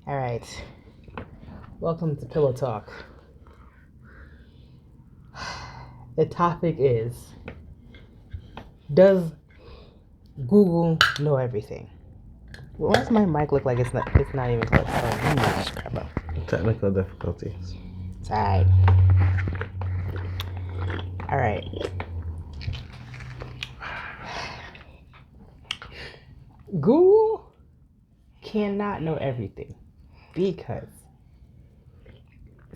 All right. Welcome to Pillow Talk. The topic is, does Google know everything? Why does my mic look like it's not even close? Let me just grab up. Technical difficulties. It's alright. Alright. Google cannot know everything because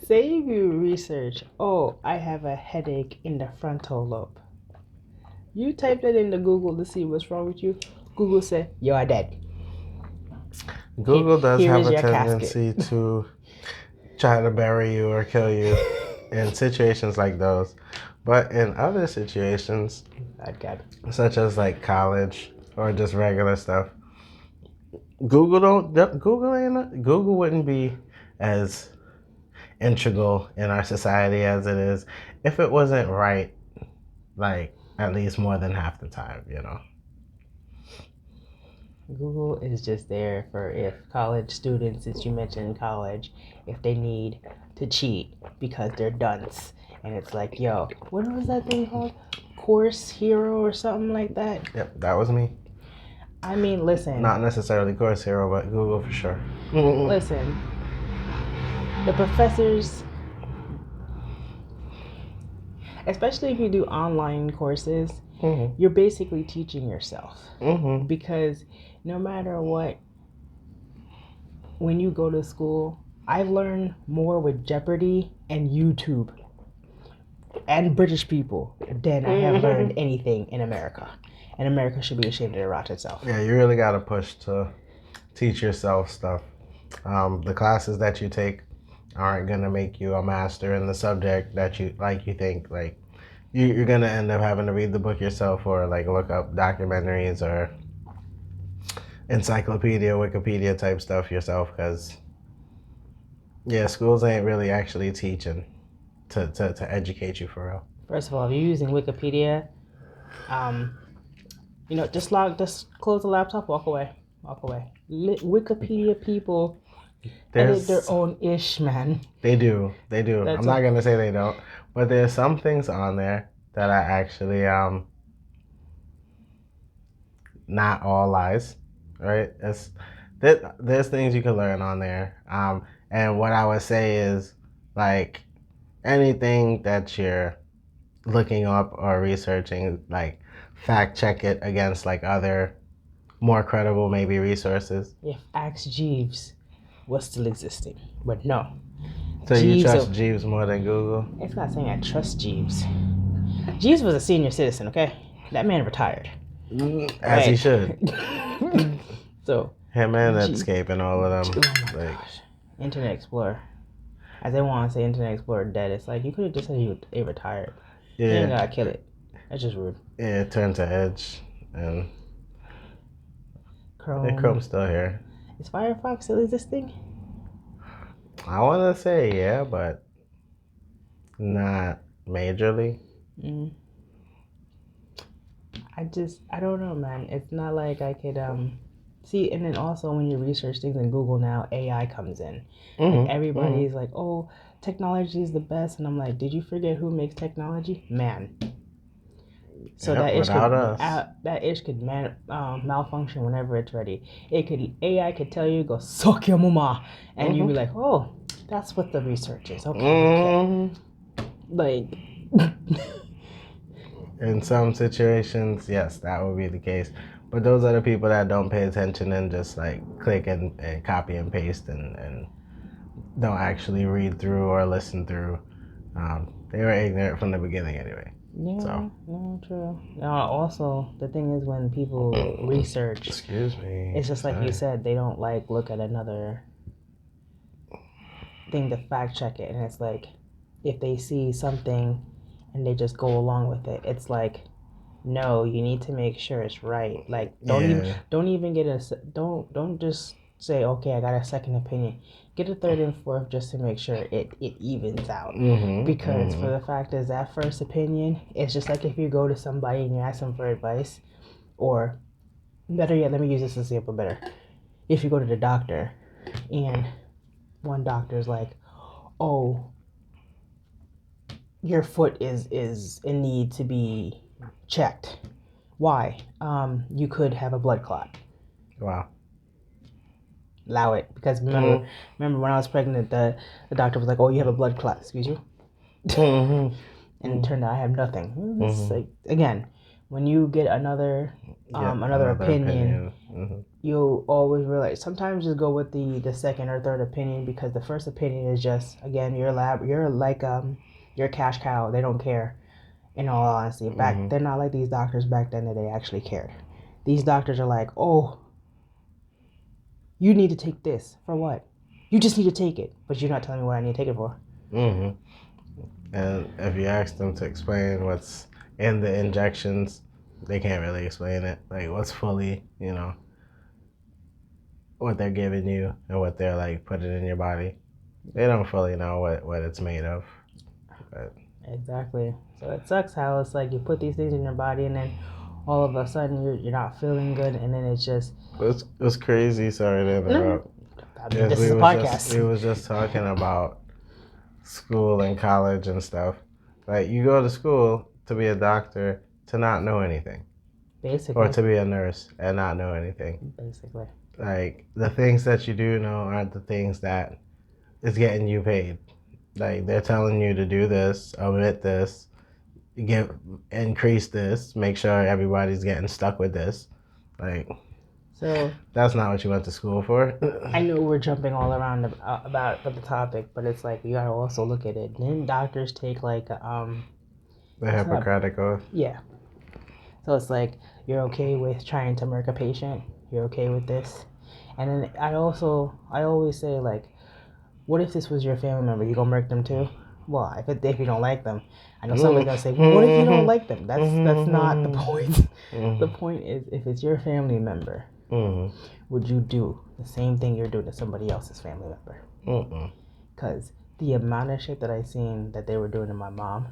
say if you research, I have a headache in the frontal lobe. You type that into Google to see what's wrong with you. Google said, you are dead. Google does Here have is a your tendency to try to bury you or kill you in situations like those. But in other situations, such as like college or just regular stuff, Google wouldn't be as integral in our society as it is if it wasn't right, like at least more than half the time, Google is just there for if college students, since you mentioned college, if they need to cheat because they're dunce. And it's like, yo, what was that thing called? Course Hero or something like that? Yep, that was me. I mean, listen. Not necessarily Course Hero, but Google for sure. Listen, the professors, especially if you do online courses, you're basically teaching yourself. Because no matter what, when you go to school, I've learned more with Jeopardy and YouTube and British people than I have learned anything in America. And America should be ashamed of their rot itself. Yeah, you really got to push to teach yourself stuff. The classes that you take aren't going to make you a master in the subject that you think. Like, you're going to end up having to read the book yourself or like look up documentaries or encyclopedia, Wikipedia type stuff yourself, because schools ain't really actually teaching to educate you for real. First of all, if you're using Wikipedia, just close the laptop, walk away. Wikipedia people edit their own ish, man. They do. I'm not gonna say they don't, but there's some things on there that are actually not all lies, right? There's things you can learn on there, and what I would say is, like, anything that you're looking up or researching, like, fact check it against like other more credible maybe resources. If Ask Jeeves was still existing, but no. So you trust Jeeves more than Google? It's not saying I trust Jeeves. Jeeves was a senior citizen, okay? That man retired. As he should. So him and Netscape and all of them. Oh my gosh. Internet Explorer. As they want to say Internet Explorer dead, it's like you could have just said he retired. Yeah. You ain't gotta kill it. That's just rude. Yeah, it turned to Edge and Chrome. Chrome's still here. Is Firefox still existing? I want to say yeah, but not majorly. I don't know, man. It's not like I could see. And then also when you research things in Google now, AI comes in, and everybody's like, "Oh, technology is the best," and I'm like, "Did you forget who makes technology? Man." So that ish could malfunction whenever it's ready. AI could tell you, go suck your mama, and you'd be like, oh, that's what the research is. Okay. Like, in some situations, yes, that would be the case. But those are the people that don't pay attention and just like click and copy and paste and don't actually read through or listen through. They were ignorant from the beginning anyway. Yeah, no, true. Also, the thing is when people research, excuse me, it's just like you said, they don't like look at another thing to fact check it, and it's like if they see something and they just go along with it, it's like, no, you need to make sure it's right. Like don't just say, okay, I got a second opinion. Get a third and fourth just to make sure it evens out. Because for the fact is that first opinion, it's just like if you go to somebody and you ask them for advice, or better yet, let me use this example better. If you go to the doctor and one doctor's like, oh, your foot is in need to be checked. Why? You could have a blood clot. Wow. Allow it. Because remember when I was pregnant, the doctor was like, oh, you have a blood clot. Excuse you? And it turned out I have nothing. It's like, again, when you get another opinion, you'll always realize. Sometimes just go with the second or third opinion, because the first opinion is just, again, you're like you're a cash cow. They don't care. In all honesty, they're not like these doctors back then that they actually cared. These doctors are like, oh, you need to take this for what? You just need to take it, but you're not telling me what I need to take it for. And if you ask them to explain what's in the injections, they can't really explain it. Like what's fully, what they're giving you and what they're like putting in your body. They don't fully know what it's made of. But. Exactly. So it sucks how it's like you put these things in your body and then all of a sudden you're not feeling good, and then it's just... It was crazy. Sorry to interrupt. This is a podcast. We was just talking about school and college and stuff. Like you go to school to be a doctor to not know anything. Basically. Or to be a nurse and not know anything. Basically. Like the things that you do know aren't the things that is getting you paid. Like they're telling you to do this, omit this, increase this, make sure everybody's getting stuck with this. Like, so that's not what you went to school for. I know we're jumping all around about the topic, but it's like you gotta also look at it. Didn't doctors take like the Hippocratic Oath? Yeah. So it's like you're okay with trying to murk a patient. You're okay with this, and then I always say, like, what if this was your family member? You gonna murk them too? Well, if you don't like them, I know somebody's gonna say, well, what if you don't like them? That's not the point. The point is, if it's your family member, would you do the same thing you're doing to somebody else's family member? Because the amount of shit that I seen that they were doing to my mom,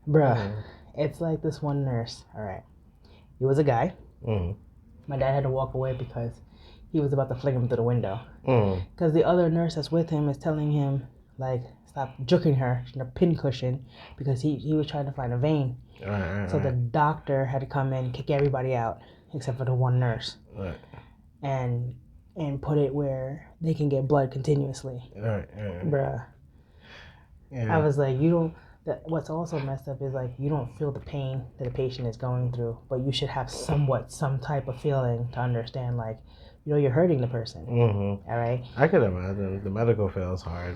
bruh, it's like this one nurse. All right, he was a guy. My dad had to walk away because he was about to fling him through the window. Because the other nurse that's with him is telling him, like, stop juking her in a pincushion, because he was trying to find a vein. So the doctor had to come in, kick everybody out except for the one nurse, and put it where they can get blood continuously. Bruh. Yeah. I was like, you don't... What's also messed up is, like, you don't feel the pain that a patient is going through, but you should have some type of feeling to understand, like, you're hurting the person. All right? I could imagine. The medical field is hard.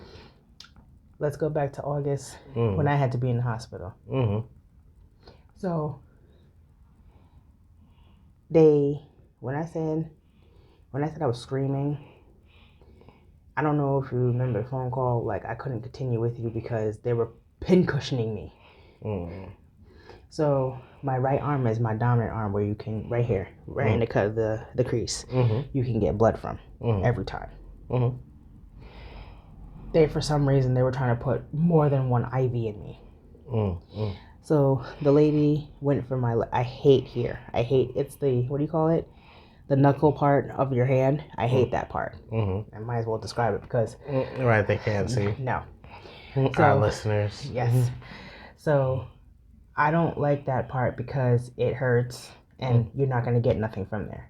Let's go back to August when I had to be in the hospital. So, when I said I was screaming, I don't know if you remember the phone call, like, I couldn't continue with you because they were pincushioning me. So my right arm is my dominant arm, where you can, right here, right in the crease, you can get blood from every time. For some reason, they were trying to put more than one IV in me. So the lady went for my... I hate here. It's the, what do you call it? The knuckle part of your hand. I hate that part. I might as well describe it because... Right, they can't see. No. Our listeners. Yes. So I don't like that part because it hurts and you're not going to get nothing from there.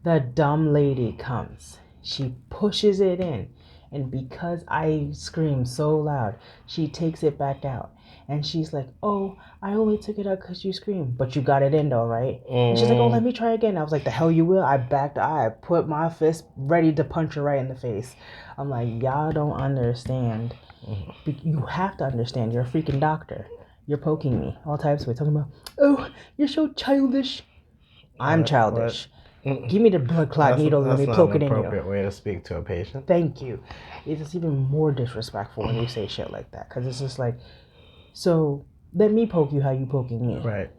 The dumb lady comes. She pushes it in. And because I scream so loud, she takes it back out. And she's like, oh, I only took it out because you screamed. But you got it in though, right? And she's like, oh, let me try again. I was like, the hell you will? I put my fist ready to punch her right in the face. I'm like, y'all don't understand. You have to understand. You're a freaking doctor. You're poking me all types of ways. Talking about, oh, you're so childish. I'm childish. Give me the blood clot needle and let me poke it in you. That's not an appropriate way to speak to a patient. Thank you. It's just even more disrespectful when you say shit like that. Because it's just like, so let me poke you how you poking me. Right.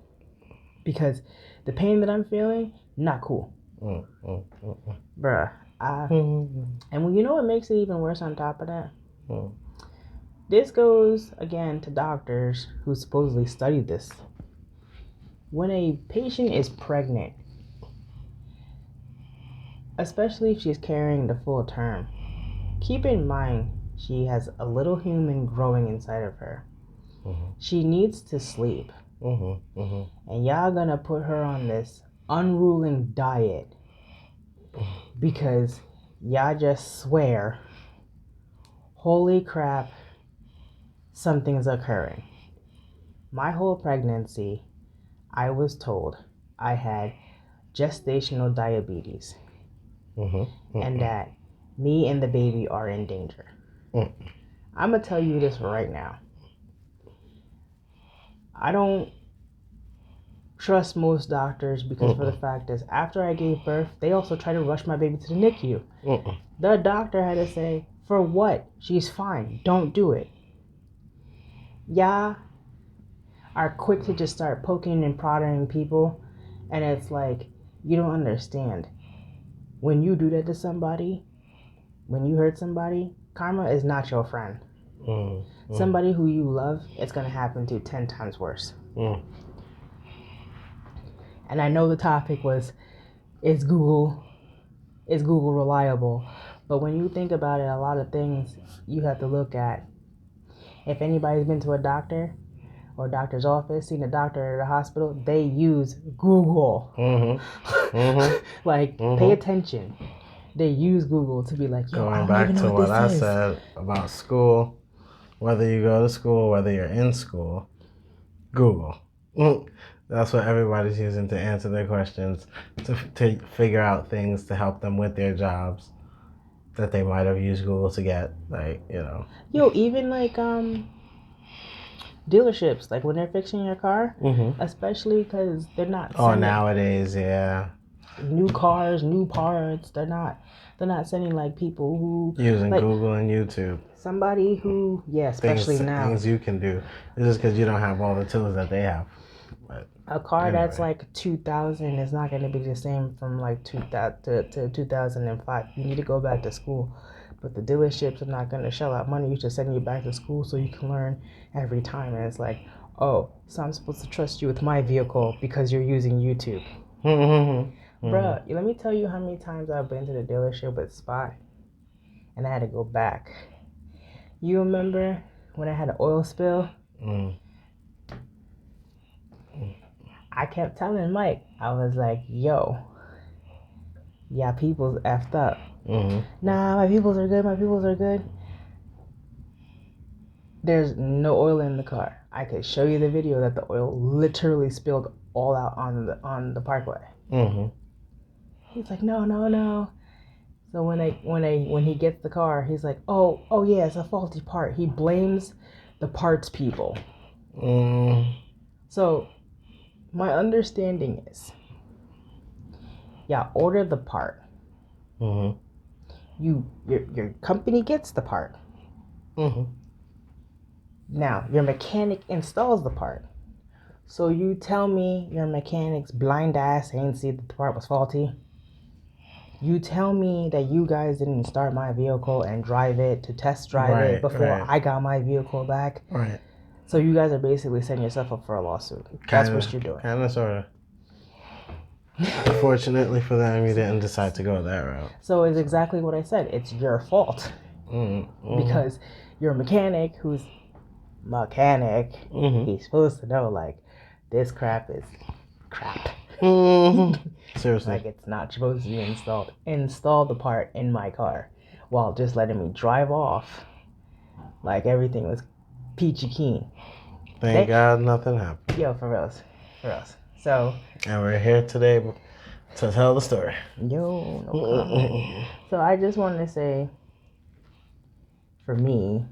Because the pain that I'm feeling, not cool. Bruh. And when you know what makes it even worse on top of that? This goes, again, to doctors who supposedly studied this. When a patient is pregnant, especially if she's carrying the full term. Keep in mind, she has a little human growing inside of her. She needs to sleep. And y'all gonna put her on this unruling diet because y'all just swear, holy crap, something's occurring. My whole pregnancy, I was told I had gestational diabetes and that me and the baby are in danger. I'm gonna tell you this right now. I don't trust most doctors because for the fact is after I gave birth, they also tried to rush my baby to the NICU. The doctor had to say, for what? She's fine. Don't do it. Y'all are quick to just start poking and prodding people, and it's like, you don't understand. When you do that to somebody, when you hurt somebody, karma is not your friend. Somebody who you love, it's going to happen to 10 times worse. And I know the topic was, is Google reliable? But when you think about it, a lot of things you have to look at. If anybody's been to a doctor or a doctor's office, seen a doctor at a hospital, they use Google. Pay attention. They use Google to be like, yo, going back to what I said about school, whether you go to school, whether you're in school, Google. That's what everybody's using to answer their questions, to figure out things to help them with their jobs that they might have used Google to get, Yo, even dealerships, like when they're fixing your car, especially because they're not. Nowadays, yeah. New cars, new parts. They're not sending like people who using Google and YouTube. Somebody who, especially now. Things you can do. It's just because you don't have all the tools that they have. But a car that's like 2000 is not going to be the same from like 2000 to 2005. You need to go back to school. But the dealerships are not going to shell out money. You should send you back to school so you can learn every time. And it's like, oh, so I'm supposed to trust you with my vehicle because you're using YouTube. Bruh, let me tell you how many times I've been to the dealership with Spy. And I had to go back. You remember when I had an oil spill? I kept telling Mike, I was like, yo, people's effed up. Nah, my peoples are good. There's no oil in the car. I could show you the video that the oil literally spilled all out on the parkway. He's like, no. So when he gets the car, he's like, oh yeah, it's a faulty part. He blames the parts people. So my understanding is, order the part. Your company gets the part. Now your mechanic installs the part. So you tell me your mechanic's blind ass ain't see that the part was faulty. You tell me that you guys didn't start my vehicle and drive it to test drive it before I got my vehicle back. Right. So you guys are basically setting yourself up for a lawsuit. That's what you're doing. Kind of, sort of. Unfortunately for them, you didn't decide to go that route. So it's exactly what I said. It's your fault. Because your mechanic, he's supposed to know, like, this crap is crap. Seriously. Like, it's not supposed to be installed. Install the part in my car while just letting me drive off like everything was peachy keen. Thank God nothing happened. Yo, for reals. So. And we're here today to tell the story. Yo, no comment. So I just wanted to say, for me,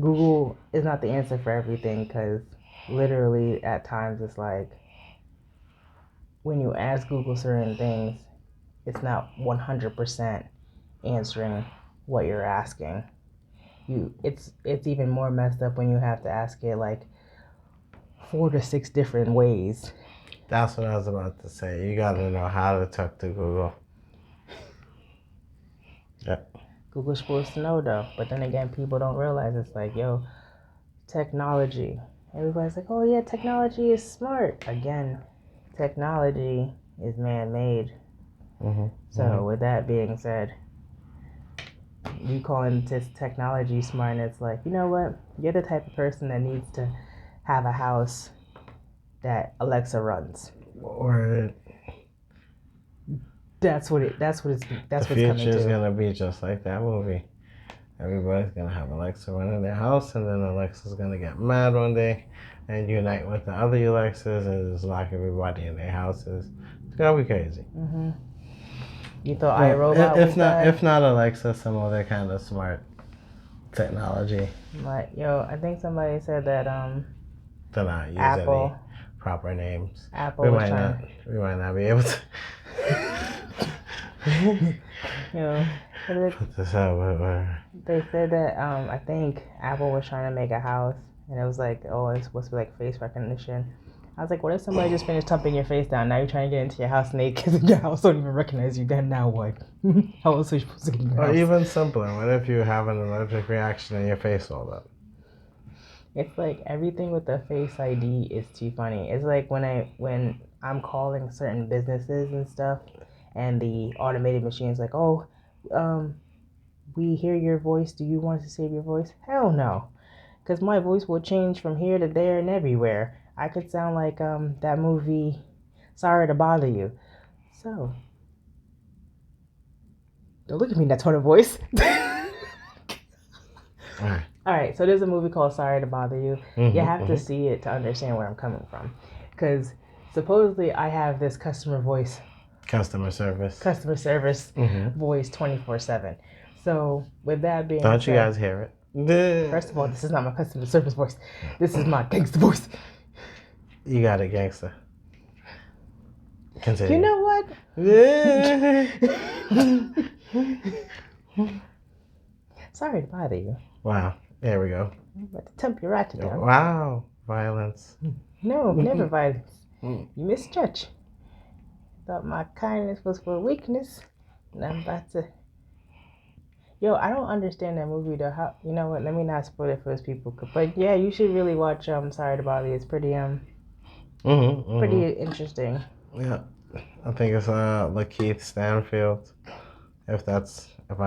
Google is not the answer for everything, because literally at times it's like, when you ask Google certain things, it's not 100% answering what you're asking. It's even more messed up when you have to ask it like 4 to 6 different ways. That's what I was about to say. You gotta know how to talk to Google. Yep. Google's supposed to know though, but then again, people don't realize it's like, yo, technology. Everybody's like, oh yeah, technology is smart. Again, technology is man-made. So with that being said, you calling this technology smart, and it's like, you know what? You're the type of person that needs to have a house that Alexa runs. Or That's what it's the coming future is to. gonna be just like that movie. Everybody's gonna have Alexa running their house, and then Alexa's gonna get mad one day and unite with the other Alexas and just lock everybody in their houses. It's gonna be crazy. You thought iRobot was bad? If not Alexa, some other kind of smart technology. Like, yo, I think somebody said that To not use Apple any proper names. Apple We was might trying. not be able to You know, put this out. they said that I think Apple was trying to make a house, and it was like, oh, it's supposed to be like face recognition. I was like, what if somebody just finished thumping your face down? Now you're trying to get into your house naked, and your house don't even recognize you. Then now what? How else are you supposed to get in your Or house? even simpler, what if you have an allergic reaction and your face all up? It's like everything with the Face ID is too funny. It's like when I'm calling certain businesses and stuff, and the automated machine's like, oh, we hear your voice. Do you want us to save your voice? Hell no, because my voice will change from here to there and everywhere. I could sound like that movie, Sorry to Bother You. So, don't look at me in that tone of voice. All right, so there's a movie called Sorry to Bother You. You have to see it to understand where I'm coming from. Because supposedly I have this customer service voice 24/7. So with that being Don't said, you guys hear it? First of all, this is not my customer service voice. This is my gangster voice. You got it, gangster. Continue. You know what? Sorry to bother you. Wow. There we go. I'm about to temp your rat down. Wow. Violence. No, never violence. You misjudge. Thought my kindness was for weakness. And I'm about to... Yo, I don't understand that movie though. How, you know what? Let me not spoil it for those people. But yeah, you should really watch Sorry to Bother You. It's pretty pretty interesting. Yeah. I think it's Lakeith Stanfield. If I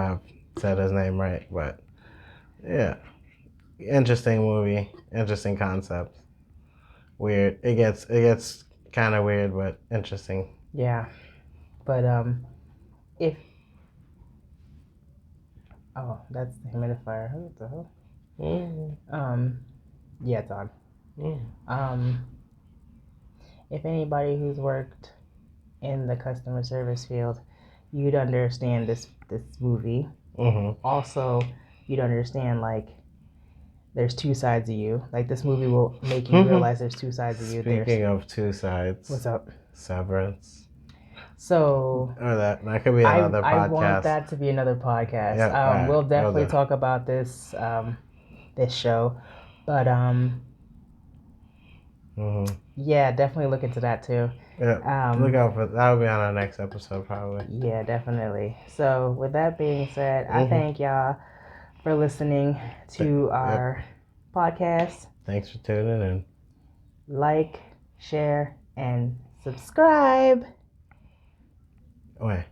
have said his name right, but yeah. Interesting movie, interesting concept. Weird. It gets kind of weird, but interesting. Yeah, but if that's the humidifier. What the hell? Yeah, it's on. If anybody who's worked in the customer service field, you'd understand this movie. Also, you'd understand like there's two sides of you. Like this movie will make you realize there's two sides of you. Speaking of two sides, what's up? Severance. So or that could be another podcast. I want that to be another podcast. Yeah, we'll definitely talk about this this show, but yeah, definitely look into that too. Yeah, look out for that'll be on our next episode probably. Yeah, definitely. So with that being said, I thank y'all for listening to our podcast. Thanks for tuning in. Like, share, and subscribe. Wait.